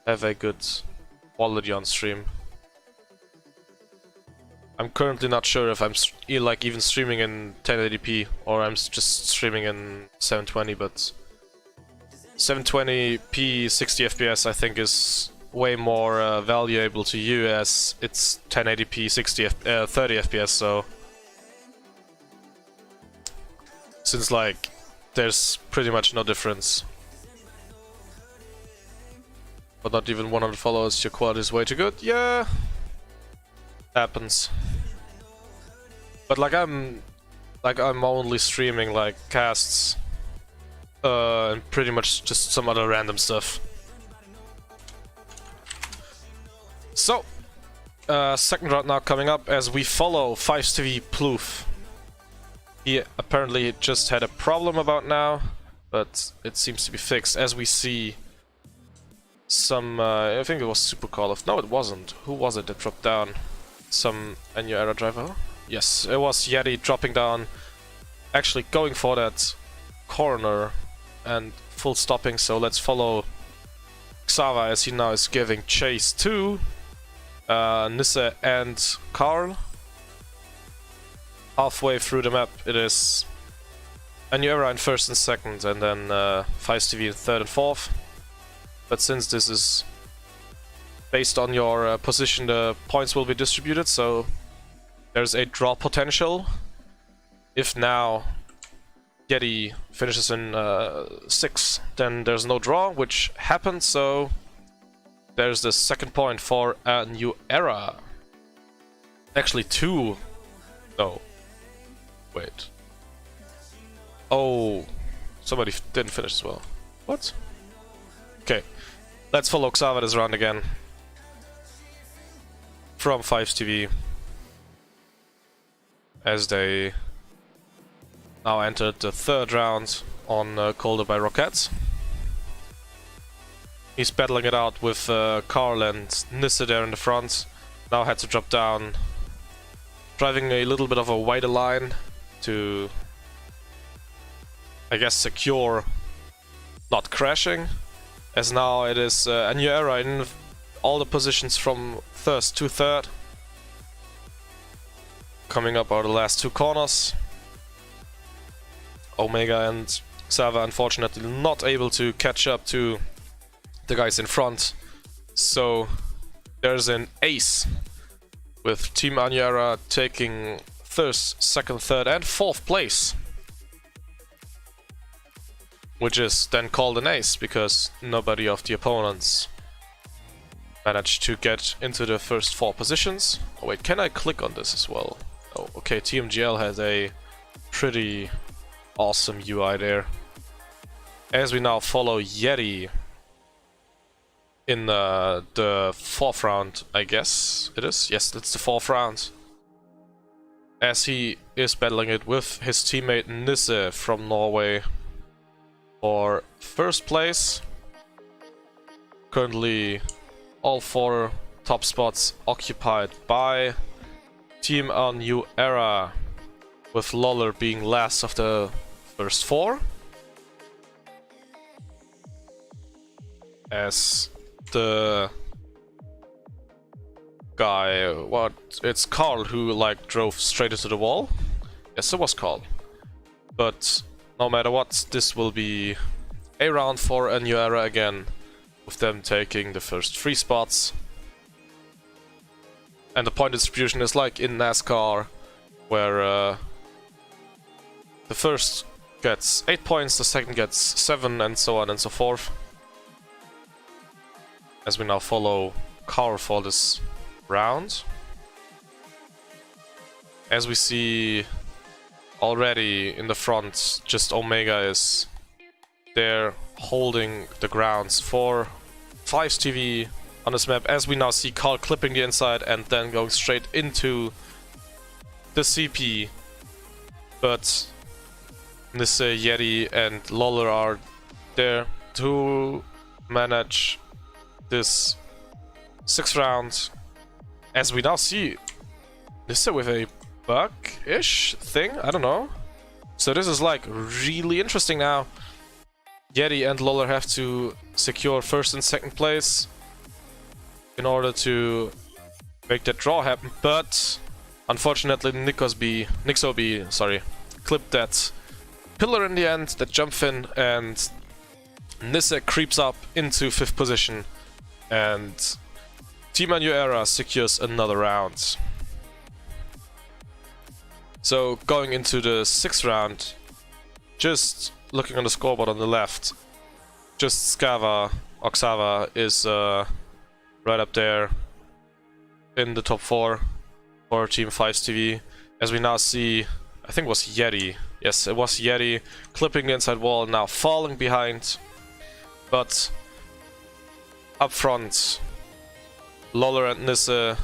have a good quality on stream. I'm currently not sure if I'm like even streaming in 1080p or I'm just streaming in 720, but 720p 60 FPS I think is way more valuable to you as it's 1080p 30 FPS, so since like there's pretty much no difference. But not even 100 followers, your quality is way too good. Yeah, happens. But like I'm only streaming like casts and pretty much just some other random stuff. So second round now coming up as we follow 5TV Plouf. He apparently just had a problem about now, but it seems to be fixed as we see some, I think it was Super Call of... No, it wasn't. Who was it that dropped down? Some NU era driver? Yes, it was Yeti dropping down, actually going for that corner and full stopping, so let's follow Xava as he now is giving chase to Nisse and Karl. Halfway through the map it is NU era in first and second, and then 5TV in third and fourth. But since this is based on your position, the points will be distributed, so there's a draw potential. If now Yeti finishes in 6th, then there's no draw, which happened, so there's the second point for a NU era. Actually 2. No. Wait. Oh, somebody didn't finish as well. What? Okay. Let's follow Xava this round again. From 5TV. As they now entered the third round on Colder by Rockets. He's battling it out with Karl and Nisse there in the front. Now had to drop down. Driving a little bit of a wider line to, I guess, secure not crashing. As now it is a NU era in all the positions from first to third. Coming up are the last two corners. Omega and Xava unfortunately not able to catch up to the guys in front. So there's an ace with Team NU era taking first, second, third and fourth place. Which is then called an ace because nobody of the opponents managed to get into the first 4 positions. Oh wait, can I click on this as well? Oh, okay, TMGL has a pretty awesome UI there. As we now follow Yeti in the 4th round, I guess it is. Yes, it's the 4th round. As he is battling it with his teammate Nisse from Norway for first place. Currently all 4 top spots occupied by Team NU era, with Loller being last of the first 4. As the guy, it's Karl who like drove straight into the wall. Yes, it was Karl. But no matter what, this will be a round for a NU era again, with them taking the first 3 spots. And the point distribution is like in NASCAR, where the first gets 8 points, the second gets 7, and so on and so forth. As we now follow Karl for this round. As we see already in the front, just Omega is there holding the grounds for 5TV on this map, as we now see Karl clipping the inside and then going straight into the CP. But Nisse, Yeti and Loller are there to manage this 6th round. As we now see Nisse with a bug-ish thing, I don't know. So this is like really interesting now. Yeti and Loller have to secure first and second place. in order to make that draw happen, but unfortunately Nixobi, sorry, clipped that pillar in the end, that jump fin, and Nisse creeps up into 5th position, and Team New Era secures another round. So going into the 6th round, just looking on the scoreboard on the left, just Oxava is right up there in the top 4 for Team 5's TV. As we now see, I think it was Yeti. Yes, it was Yeti clipping the inside wall, now falling behind. But up front, Loller and Nisse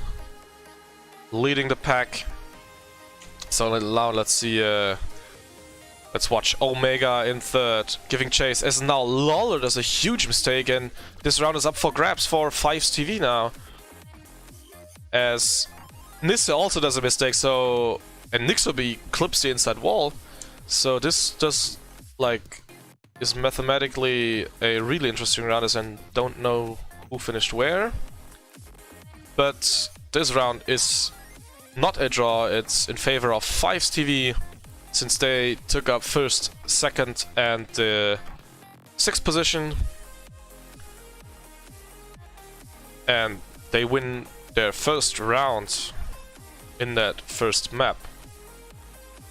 leading the pack. So now let's see, let's watch Omega in 3rd, giving chase, as now Loller does a huge mistake, and this round is up for grabs for 5's TV now. As Nisse also does a mistake, so, and Nixobi clips the inside wall, so this does, like, is mathematically a really interesting round, as I don't know who finished where. But this round is not a draw, it's in favor of 5's TV, since they took up 1st, 2nd, and the 6th position. And they win their 1st round in that 1st map.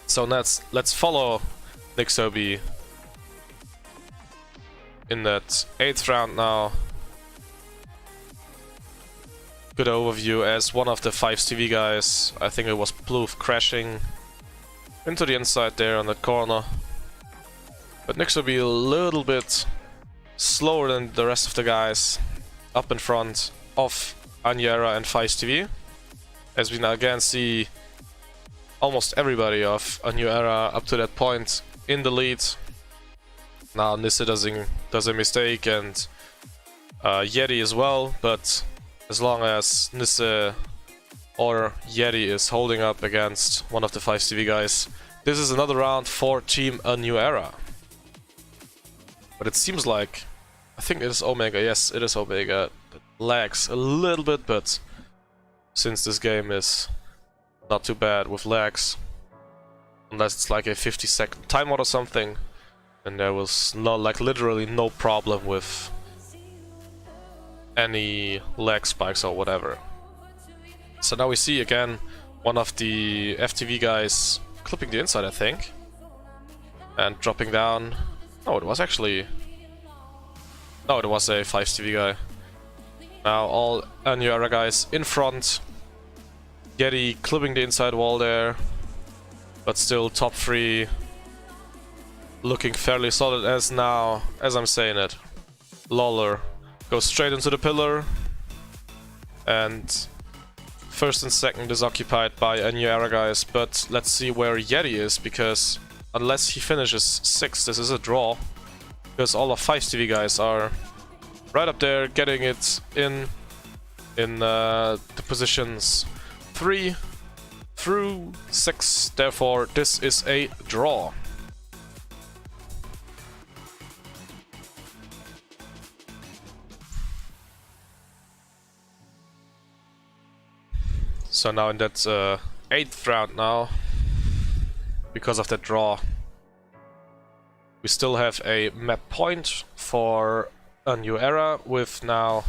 So let's follow Nixobi in that 8th round now. Good overview as one of the 5's TV guys, I think it was Plouf, crashing into the inside there on that corner. But Nixobi a little bit slower than the rest of the guys up in front of Anyera and 5's TV. As we now again see almost everybody of Anyera up to that point in the lead. Now Nisse does a mistake, and Yeti as well, but as long as Nisse or Yeti is holding up against one of the 5's TV guys, this is another round for Team A New Era. But it seems like, I think it is Omega, yes it is Omega, that lags a little bit, but since this game is not too bad with lags, unless it's like a 50-second timeout or something, and there was not, like, literally no problem with any lag spikes or whatever. So now we see again one of the FTV guys clipping the inside, I think, and dropping down. No, it was actually... No, it was a 5's TV guy. Now all New Era guys in front. Yeti clipping the inside wall there, but still top 3 looking fairly solid, as now, as I'm saying it, Loller goes straight into the pillar, and 1st and 2nd is occupied by a New Era guys. But let's see where Yeti is, because unless he finishes 6th, this is a draw, because all of 5's TV guys are right up there getting it in the positions 3 through 6. Therefore this is a draw. So now in that 8th round now, because of that draw, we still have a map point for A New Era, with now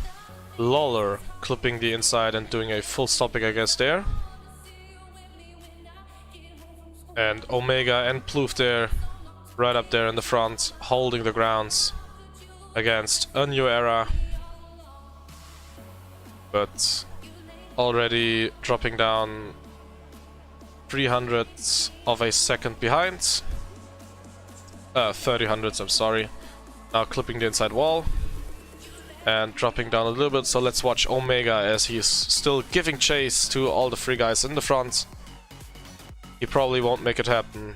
Loller clipping the inside and doing a full stopping, I guess, there. And Omega and Plouf there, right up there in the front, holding the grounds against A New Era. But already dropping down 300ths of a second behind. 30 hundredths, I'm sorry. Now clipping the inside wall and dropping down a little bit. So let's watch Omega as he's still giving chase to all the 3 guys in the front. He probably won't make it happen.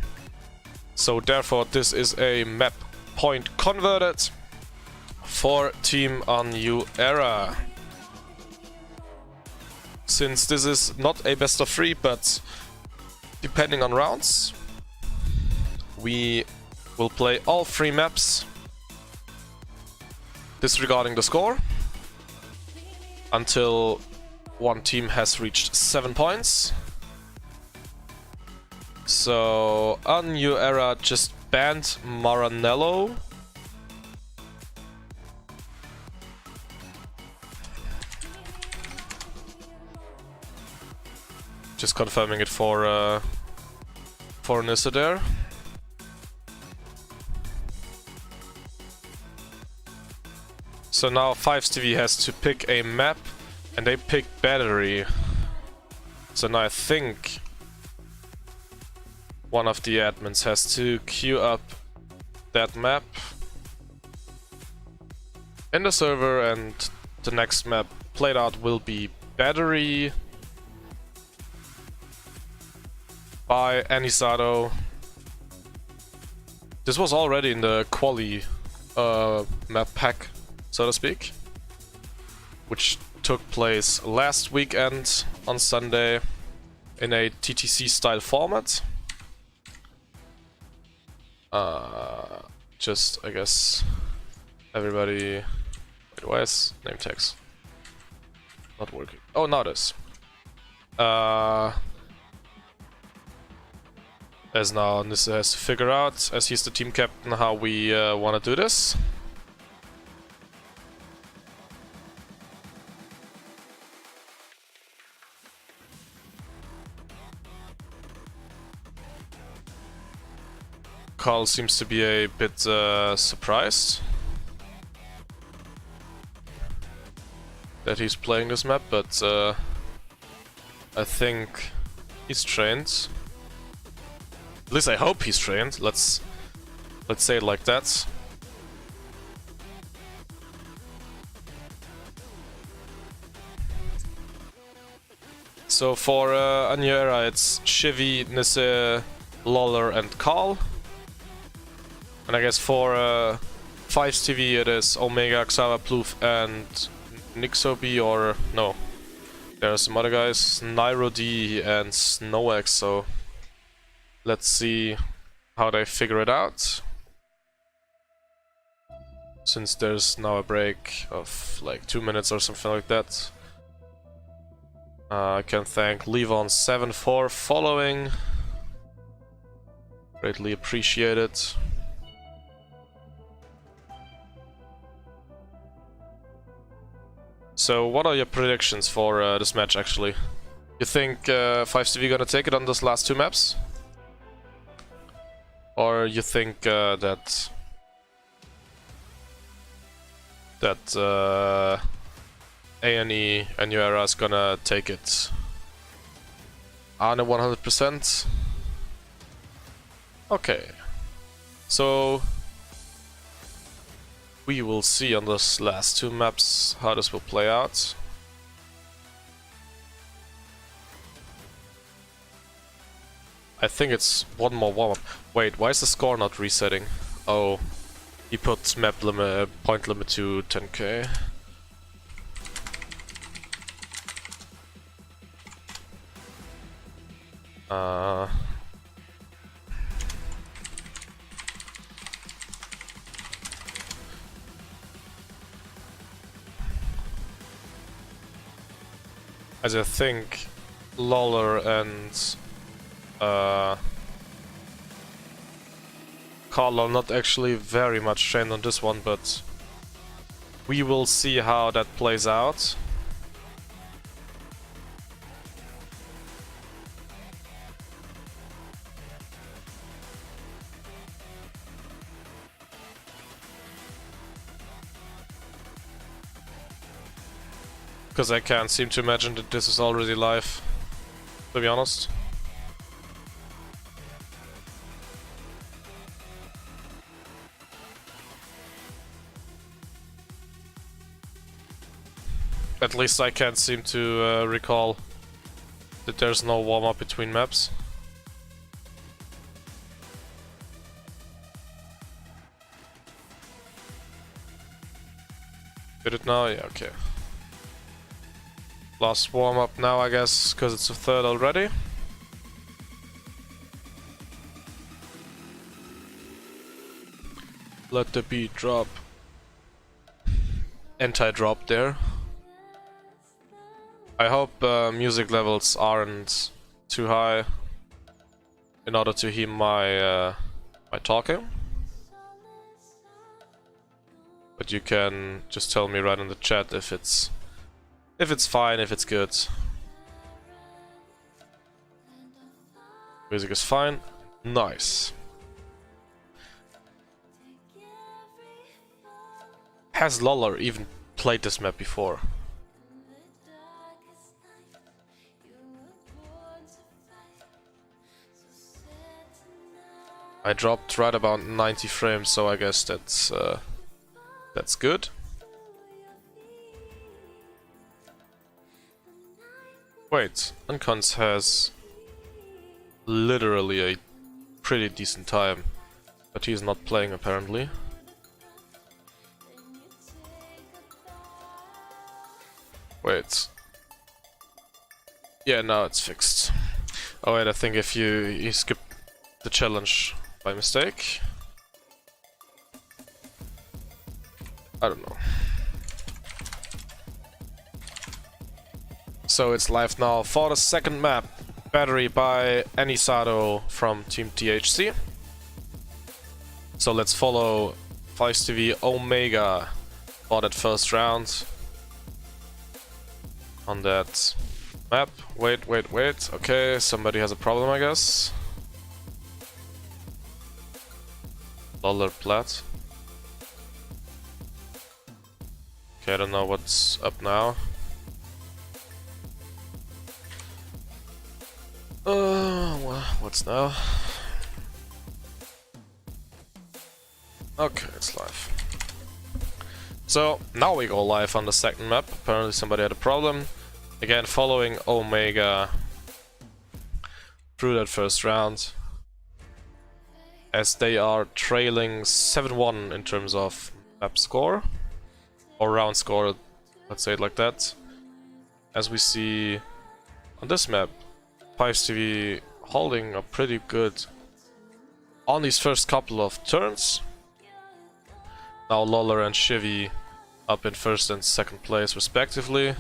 So therefore this is a map point converted for Team A New Era. Since this is not a best of 3, but depending on rounds, we will play all 3 maps, disregarding the score, until one team has reached 7 points. So, a new era just banned Maranello. Just confirming it for Nissa there. So now 5TV has to pick a map, and they pick battery. So now I think one of the admins has to queue up that map in the server, and the next map played out will be battery by Anisado. This was already in the quali map pack, so to speak, which took place last weekend on Sunday in a TTC style format. Just, I guess, everybody... Wait, why is name tags not working? Oh, now it is. As now Nissa has to figure out, as he's the team captain, how we want to do this. Carl seems to be a bit surprised that he's playing this map, but I think he's trained. At least I hope he's trained. Let's say it like that. So for a new era, it's Chivy, Nisse, Lawler, and Carl. And I guess for 5TV it is Omega, Xava, Ploof, and Nixobi, or no. There are some other guys, Nairo D and SnowX, so let's see how they figure it out. Since there's now a break of like 2 minutes or something like that. I can thank Levon 7 for following. Greatly appreciate it. So, what are your predictions for this match, actually? You think 5CV gonna take it on those last 2 maps? Or you think that A&E and New Era is gonna take it on a 100%? Okay. So we will see on those last 2 maps how this will play out. I think it's one more warm-up. Wait, why is the score not resetting? Oh, he put map limit, point limit to 10k. As I think Lawler and Carl are not actually very much trained on this one, but we will see how that plays out. Because I can't seem to imagine that this is already live, to be honest. At least I can't seem to recall that there's no warm-up between maps. Did it now? Yeah, okay. Last warm-up now, I guess, because it's the 3rd already. Let the beat drop. Anti-drop there. I hope music levels aren't too high in order to hear my my talking. But you can just tell me right in the chat if it's fine, if it's good. Music is fine. Nice. Has Loller even played this map before? I dropped right about 90 frames, so I guess that's good. Wait, Uncons has literally a pretty decent time, but he's not playing apparently. Wait. Yeah, now it's fixed. Oh wait, I think if you skip the challenge by mistake. I don't know. So it's live now for the second map. Battery by Anisado from Team THC. So let's follow FiveTV Omega for that first round on that map. Wait. Okay, somebody has a problem, I guess. Loller plat. Okay, I don't know what's up now. What's now? Okay, it's live. So, now we go live on the second map. Apparently somebody had a problem. Again, following Omega through that first round, as they are trailing 7-1 in terms of map score, or round score, let's say it like that. As we see on this map, FiveTV holding up pretty good on these first couple of turns. Now Loller and Shivy up in first and second place respectively.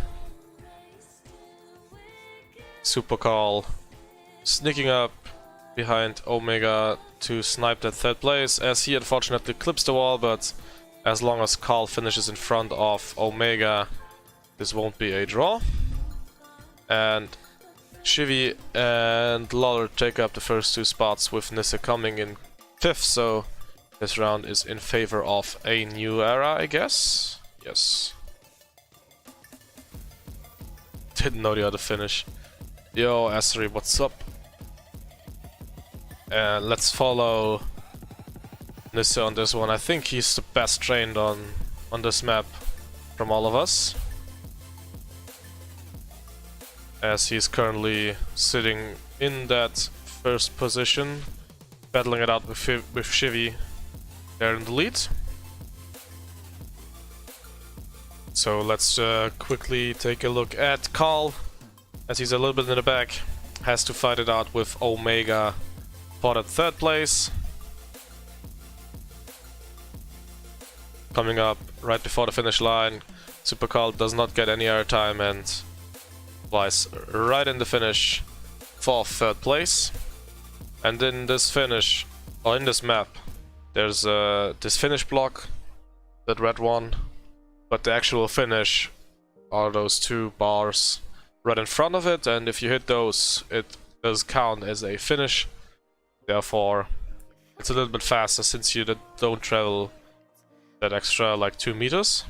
Supercall sneaking up behind Omega to snipe that third place, as he unfortunately clips the wall, but as long as Carl finishes in front of Omega, this won't be a draw. And Shivy and Loller take up the first two spots, with Nisse coming in fifth, so this round is in favor of a new era, I guess. Yes. Didn't know the other finish. Yo, Asri, what's up? And let's follow Nisse on this one. I think he's the best trained on this map from all of us, as he's currently sitting in that first position, battling it out with Shivy there in the lead. So let's quickly take a look at Carl, as he's a little bit in the back, has to fight it out with Omega for that third place. Coming up right before the finish line, Super Carl does not get any airtime and flies right in the finish for third place. And in this finish, or in this map, there's this finish block, that red one, but the actual finish are those two bars right in front of it, and if you hit those, it does count as a finish. Therefore, it's a little bit faster, since you don't travel that extra like 2 meters.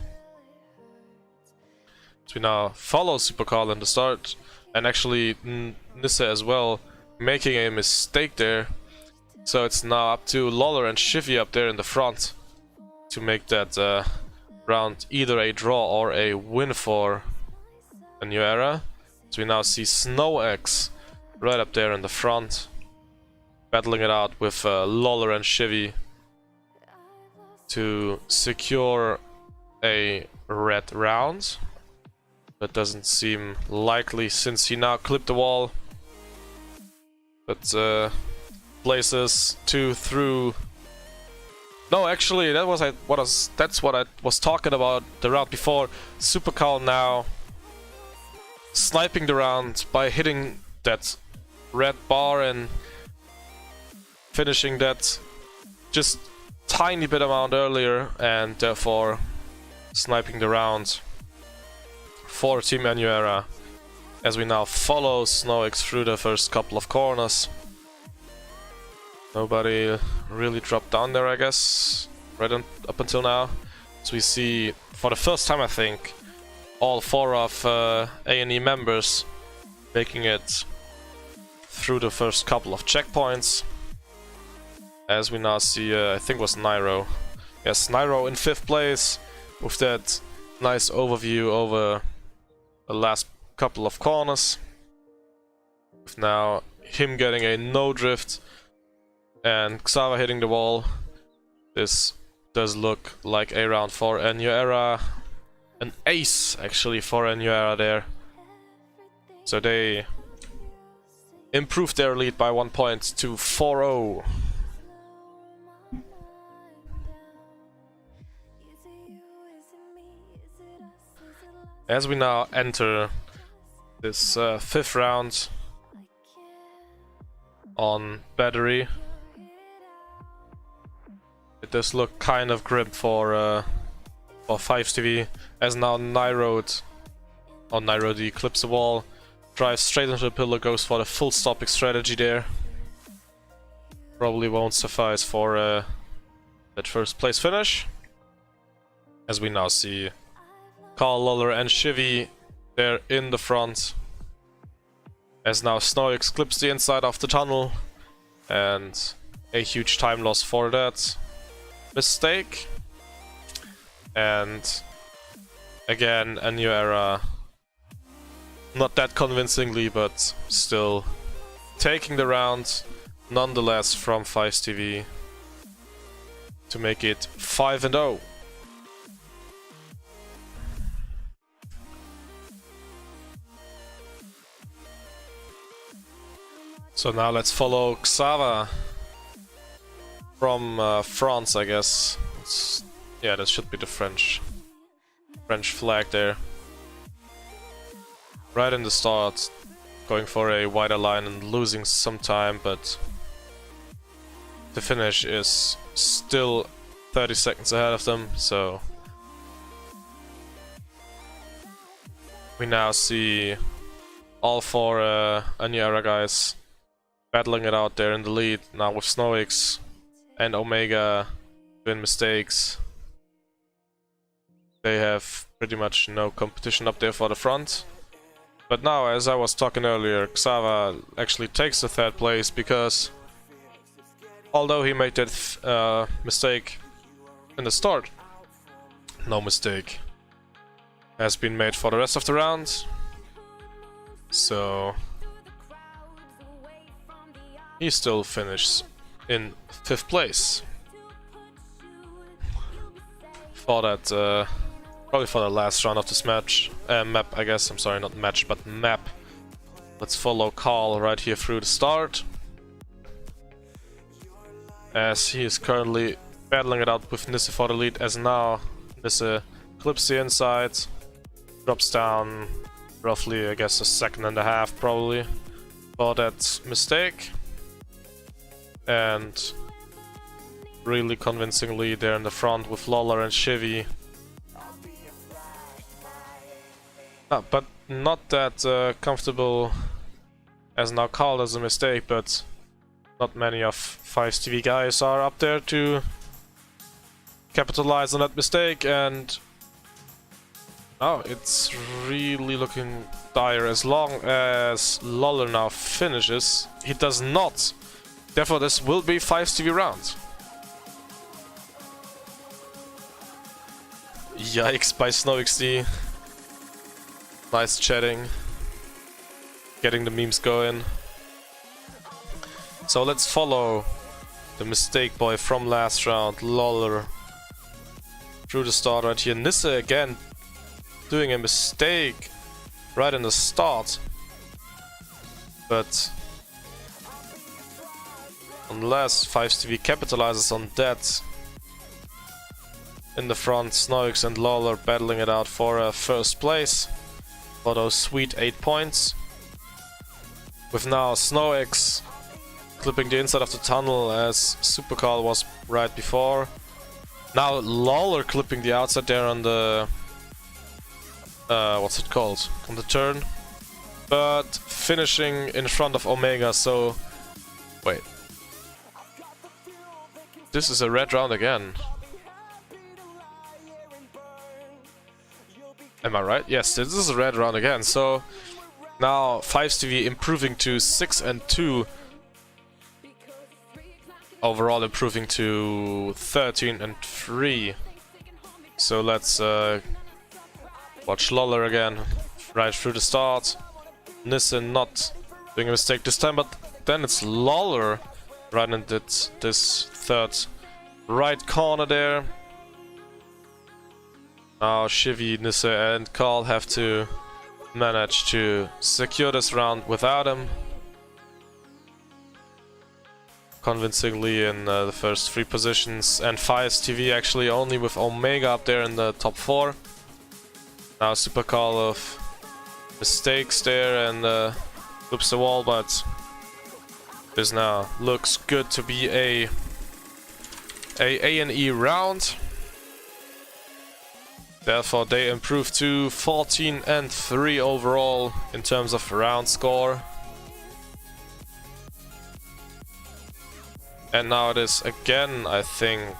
So we now follow Super Carl in the start, and actually Nisse as well, making a mistake there. So it's now up to Loller and Shivy up there in the front to make that round either a draw or a win for a new era. So we now see Snow X right up there in the front, battling it out with Loller and Shivy to secure a red round. That doesn't seem likely, since he now clipped the wall. But places 2 through. No, actually, that's what I was talking about the round before. Super Carl now sniping the round by hitting that red bar and finishing that just tiny bit amount earlier, and therefore sniping the round for Team Nuera, as we now follow Snoix through the first couple of corners. Nobody really dropped down there, I guess, up until now. So we see, for the first time I think, all 4 of A&E members making it through the first couple of checkpoints. As we now see, I think it was Nairo. Yes, Nairo in 5th place with that nice overview over the last couple of corners. With now him getting a no drift and Xava hitting the wall. This does look like a round for Nuera. An ace actually for Nuera there. So they improved their lead by 1 point to 4-0. As we now enter this 5th round on battery, it does look kind of grim for 5TV, as now Nairo clips the wall, drives straight into the pillar, goes for the full stopping strategy there. Probably won't suffice for that first place finish. As we now see Carl, Luller and Shivy there in the front. As now Snoix clips the inside of the tunnel, and a huge time loss for that mistake. And again, a Nuera, not that convincingly, but still taking the round nonetheless from 5TV to make it 5-0. So now let's follow Xava from France, I guess. Yeah, that should be the French flag there. Right in the start, going for a wider line and losing some time, but the finish is still 30 seconds ahead of them, so we now see all 4 Nuera guys battling it out there in the lead, now with Snoix and Omega doing mistakes. They have pretty much no competition up there for the front. But now, as I was talking earlier, Xava actually takes the 3rd place, because although he made that mistake in the start, no mistake has been made for the rest of the round. So he still finishes in 5th place for that, probably for the last round of this map, I guess. I'm sorry, not match, but map. Let's follow Carl right here through the start, as he is currently battling it out with Nisse for the lead, as now Nisse clips the inside, drops down roughly, I guess, a second and a half probably for that mistake. And really convincingly there in the front with Lola and Shivy. But not that comfortable, as now Carl does a mistake, but not many of 5TV guys are up there to capitalize on that mistake, and oh, it's really looking dire. As long as Lola now finishes, he does not. Therefore, this will be 5TV round. Yikes by SnowXD. Nice chatting. Getting the memes going. So let's follow the mistake boy from last round, Loller, through the start right here. Nisse again doing a mistake right in the start. But unless 5TV capitalizes on that, in the front, Snoix and Loller battling it out for first place. for those sweet 8 points. With now SnowX clipping the inside of the tunnel as Super Carl was right before. Now Lawler clipping the outside there on the... what's it called? On the turn. But finishing in front of Omega, so... Wait. This is a red round again. Am I right? Yes, this is a red round again, so... Now 5TV improving to 6 and 2. Overall improving to 13 and 3. So let's watch Lawler again right through the start. Nissen not doing a mistake this time, but then it's Lawler right into this third right corner there. Now Shivy, Nisse and Carl have to manage to secure this round without him. Convincingly in the first 3 positions, and Fire's TV actually only with Omega up there in the top 4. Now Super Carl of mistakes there and loops the wall, but this now looks good to be a A&E round. Therefore they improve to 14 and 3 overall in terms of round score. And now it is again, I think...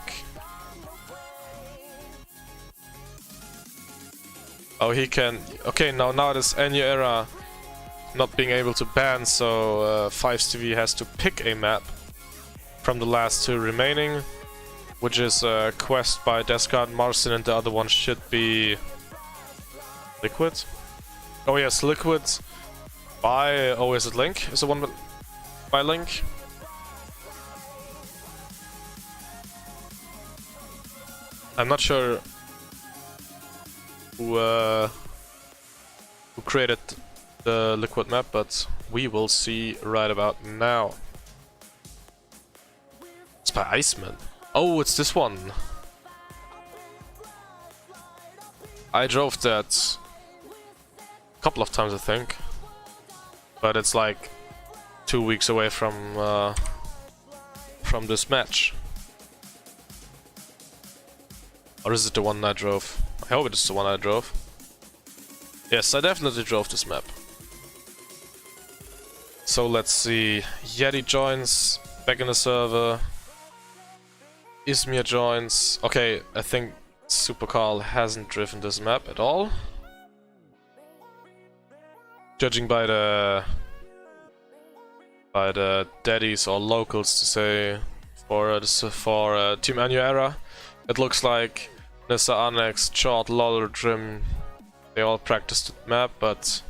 Oh, he can... Okay, now it is Enya Era not being able to ban, so 5TV has to pick a map from the last 2 remaining, which is a quest by Descard Marcin, and the other one should be... Liquid? Oh yes, Liquid by... Oh, is it Link? Is the one by Link? I'm not sure who created the Liquid map, but we will see right about now. It's by Iceman. Oh, it's this one. I drove that a couple of times, I think, but it's like 2 weeks away from this match. Or is it the one I drove? I hope it is the one I drove. Yes, I definitely drove this map. So let's see. Yeti joins back in the server. Izmir joins. Okay, I think Super Carl hasn't driven this map at all. Judging by the daddies or locals to say for Team Anu Era, it looks like Nissa, Annex, Chart, Lawler, Drim, they all practiced the map, but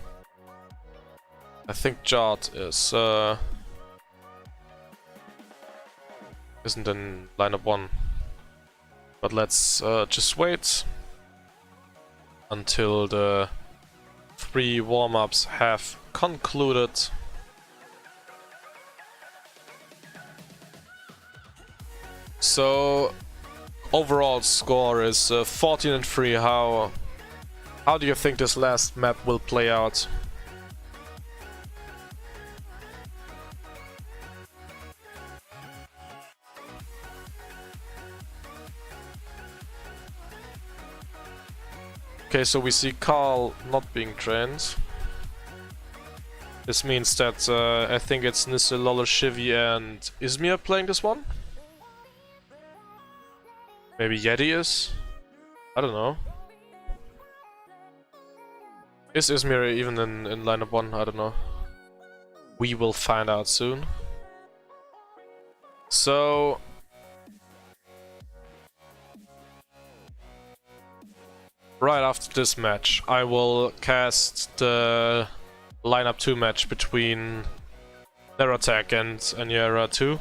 I think Chart is isn't in lineup 1. But let's just wait until the 3 warm-ups have concluded. So overall score is 14 and 3. How do you think this last map will play out? Okay, so we see Carl not being trained. This means that I think it's Nisse, Lawler, Shivy and Izmir playing this one? Maybe Yeti is? I don't know. Is Izmir even in lineup 1? I don't know. We will find out soon. So... right after this match, I will cast the lineup 2 match between Neratech and Aniera 2.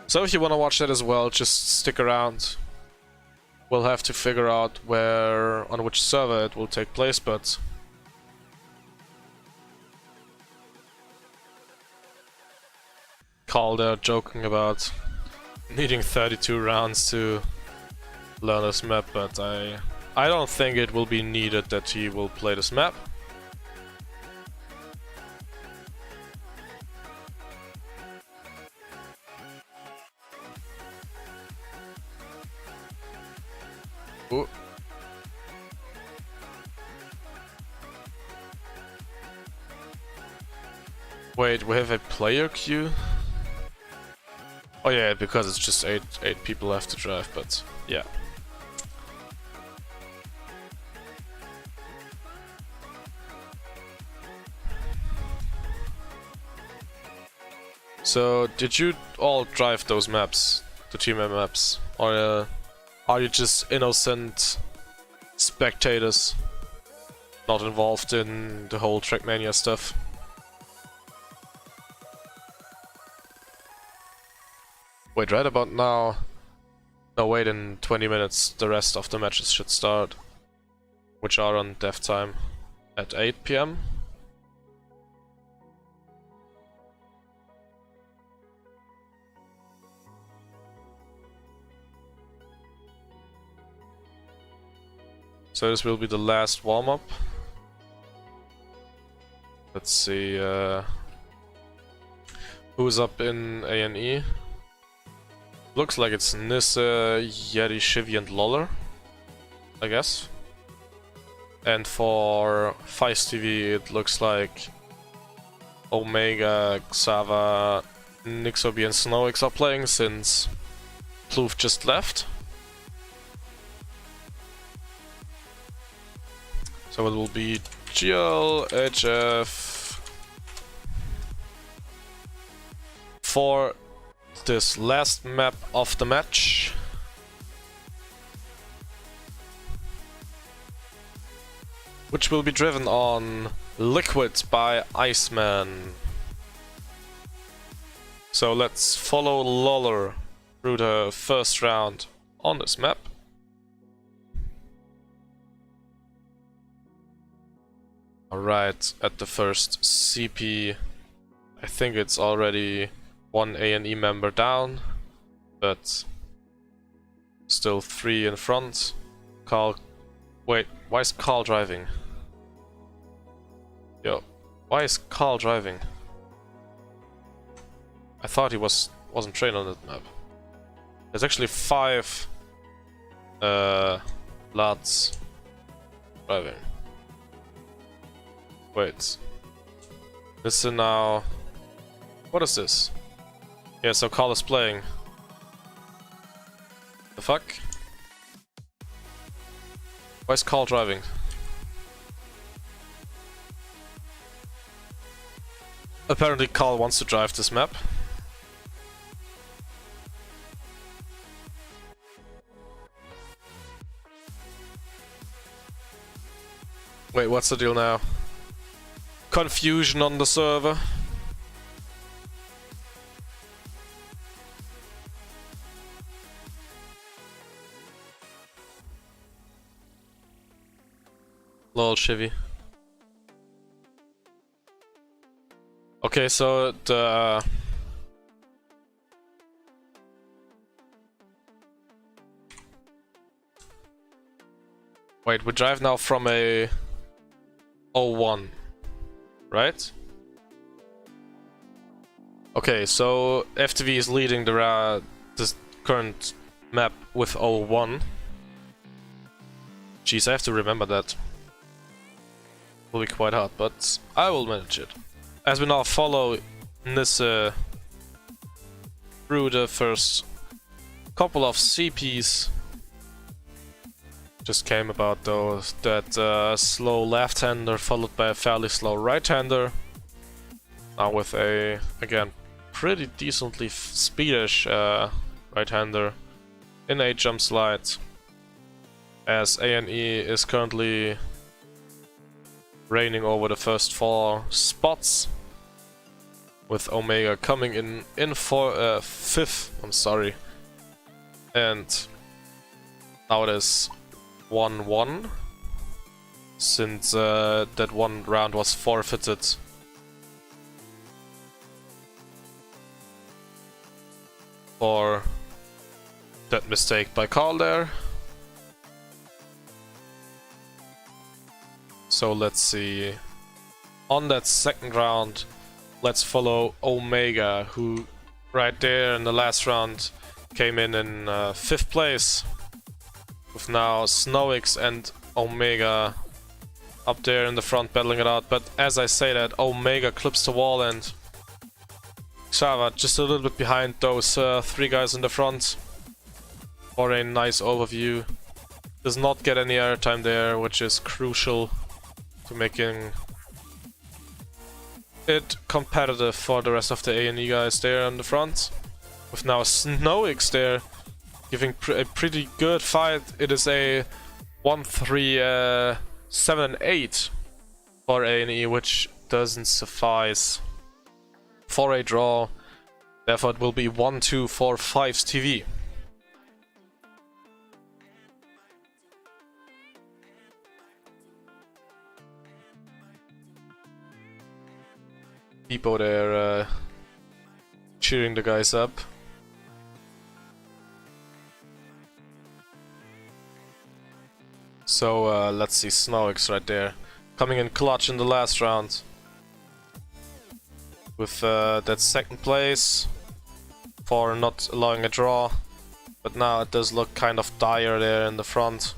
So if you want to watch that as well, just stick around. We'll have to figure out on which server it will take place, but... Carl there joking about needing 32 rounds to learn this map, but I don't think it will be needed that he will play this map. Wait, we have a player queue? Oh yeah, because it's just eight people left to drive, but yeah. So, did you all drive those maps, the TMM maps? Or are you just innocent spectators, not involved in the whole Trackmania stuff? Wait, right about now... No, wait, in 20 minutes the rest of the matches should start, which are on dev time at 8 PM. So this will be the last warm-up. Let's see who's up in A&E. Looks like it's Nisse, Yeti, Shivy and Loller, I guess. And for Feist TV it looks like Omega, Xava, Nixobi and Snowix are playing since Plouf just left. So it will be GL, HF for this last map of the match. Which will be driven on Liquid by Iceman. So let's follow Loller through the first round on this map. Alright, at the first CP, I think it's already one A&E member down, but still 3 in front. Carl, wait, why is Carl driving? Yo, why is Carl driving? I thought he wasn't trained on that map. There's actually 5 lads driving. Wait. Listen now. What is this? Yeah, so Carl is playing. The fuck? Why is Carl driving? Apparently Carl wants to drive this map. Wait, what's the deal now? Confusion on the server. Lol, Chivy. Okay, so the... Wait, we drive now from a 01, right? Okay, so FTV is leading this current map with 01. Jeez, I have to remember that. Will be quite hard, but I will manage it. As we now follow Nisse through the first couple of CPs. Just came about though that slow left-hander followed by a fairly slow right-hander. Now with a, again, pretty decently speedish right-hander in a jump slide. As A&E is currently reigning over the first 4 spots, with Omega coming in for 5th. I'm sorry, and now it is 1-1 since that one round was forfeited. For that mistake by Carl there. So let's see. On that second round, let's follow Omega, who right there in the last round came in 5th place. With now Snowix and Omega up there in the front battling it out. But as I say that, Omega clips the wall and Xava just a little bit behind those three guys in the front for a nice overview. Does not get any airtime there, which is crucial to making it competitive for the rest of the A&E guys there in the front. With now Snowix there giving a pretty good fight. It is a 1-3, 7 and 8 for A&E, which doesn't suffice for a draw. Therefore it will be 1-2 for 5's TV. People there cheering the guys up. So let's see, Snowix right there coming in clutch in the last round with that second place for not allowing a draw, but now it does look kind of dire there in the front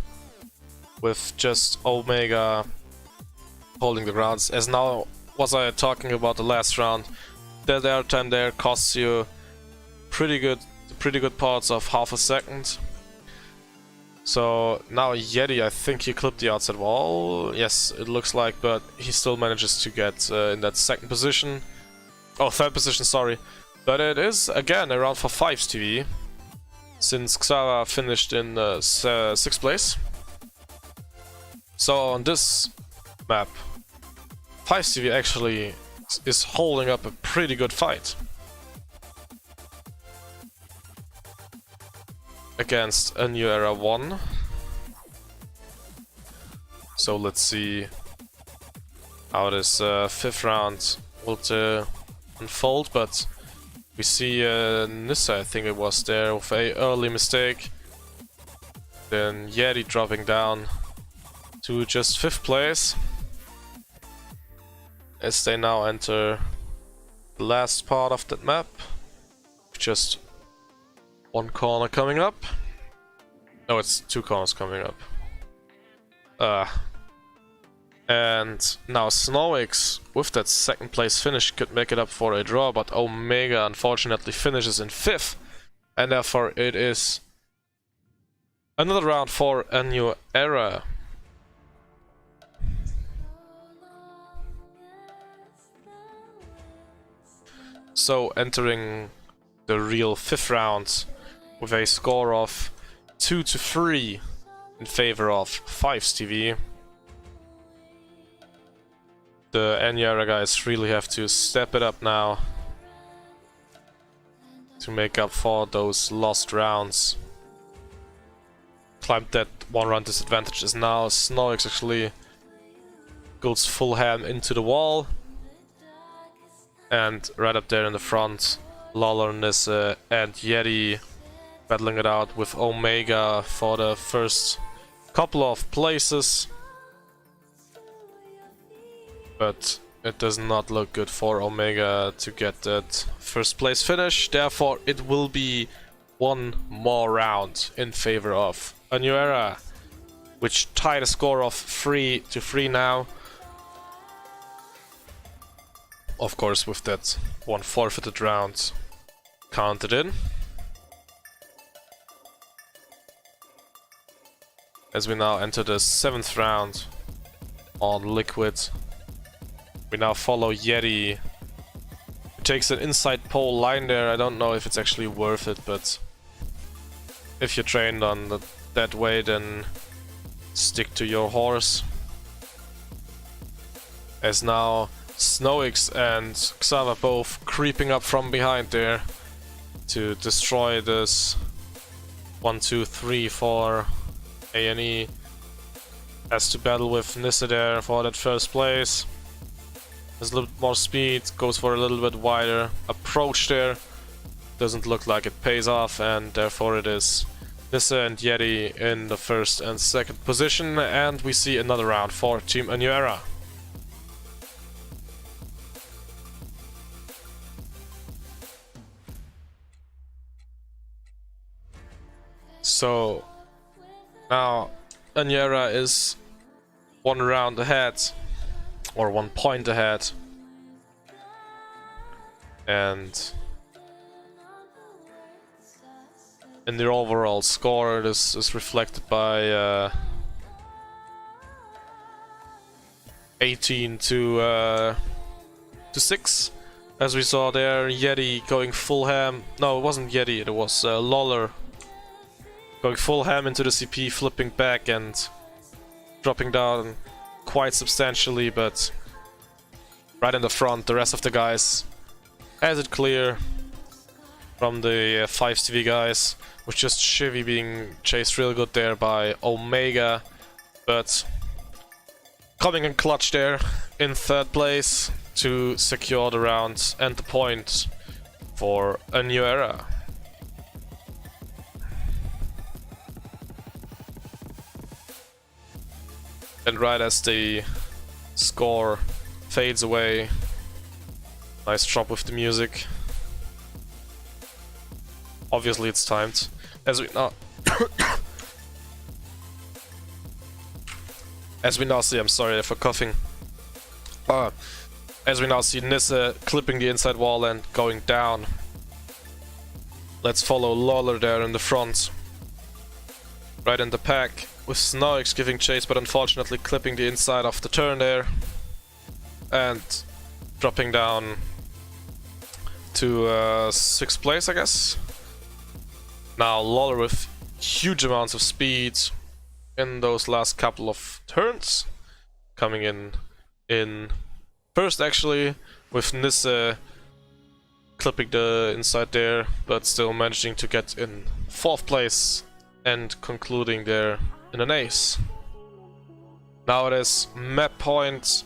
with just Omega holding the grounds. As now was I talking about the last round, that airtime there costs you pretty good parts of half a second. So now Yeti, I think he clipped the outside wall. Yes, it looks like, but he still manages to get in that second position. Oh, third position, sorry. But it is again a round for 5's TV, since Xava finished in 6th place. So on this map, 5's TV actually is holding up a pretty good fight against a New Era 1. So let's see how this 5th round will unfold, but we see Nissa, I think it was there, with a early mistake. Then Yeti dropping down to just 5th place as they now enter the last part of that map. Just one corner coming up. No, it's 2 corners coming up. And now Snowix, with that 2nd place finish, could make it up for a draw, but Omega unfortunately finishes in 5th, and therefore it is another round for a New Era. So entering the real 5th round with a score of 2-3 in favor of 5's TV. The Anyara guys really have to step it up now to make up for those lost rounds. Climbed that 1 round disadvantage is now Snowix actually goes full ham into the wall. And right up there in the front, Lawler, Nissa and Yeti battling it out with Omega for the first couple of places. But it does not look good for Omega to get that 1st place finish. Therefore, it will be 1 more round in favor of a New Era, which tied a score of 3-3 now. Of course, with that 1 forfeited round counted in. As we now enter the 7th round on Liquid. We now follow Yeti, who takes an inside pole line there. I don't know if it's actually worth it, but if you're trained on that way, then stick to your horse. As now Snowix and Xava both creeping up from behind there to destroy this 1-2-3 for A&E. Has to battle with Nissa there for that 1st place. Has a little bit more speed, goes for a little bit wider approach there. Doesn't look like it pays off, and therefore it is Nissa and Yeti in the 1st and 2nd position, and we see another round for Team A New Era. So now A New Era is 1 round ahead, or 1 point ahead, and in their overall score. This is reflected by 18 to 6, as we saw there. Yeti going full ham. No, it wasn't Yeti, it was Lawler going full ham into the CP, flipping back and dropping down quite substantially, but right in the front. The rest of the guys has it clear from the 5CV guys, with just Shivy being chased real good there by Omega, but coming in clutch there in 3rd place to secure the round and the point for a new era. And right as the score fades away, nice drop with the music. Obviously it's timed, as we now as we now see, I'm sorry for coughing. As we now see Nisse clipping the inside wall and going down. Let's follow Lawler there in the front, right in the pack, with Snoix giving chase, but unfortunately clipping the inside of the turn there and dropping down to 6th place, I guess. Now Lawler with huge amounts of speed in those last couple of turns, coming in first actually, with Nisse clipping the inside there, but still managing to get in 4th place and concluding there in an ace. Now it is map point,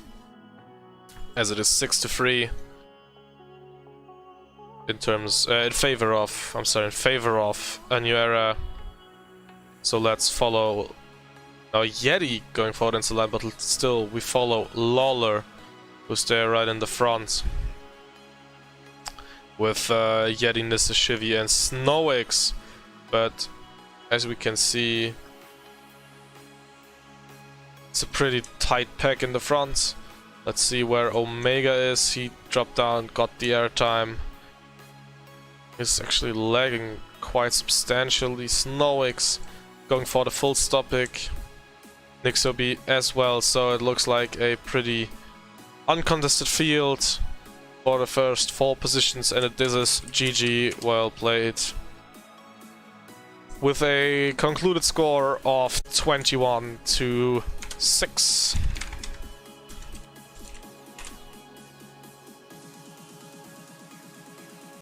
as it is 6-3 in terms in favor of a new era. So let's follow now Yeti going forward into line, but still we follow Lawler, who's there right in the front, with Yeti, Nisse, Shivy and Snowix. But as we can see, it's a pretty tight pack in the front. Let's see where Omega is. He dropped down, got the airtime. He's actually lagging quite substantially. Snowix going for the full stop pick. Nixobi as well, so it looks like a pretty uncontested field for the first 4 positions, and this is GG, well played. With a concluded score of 21-6.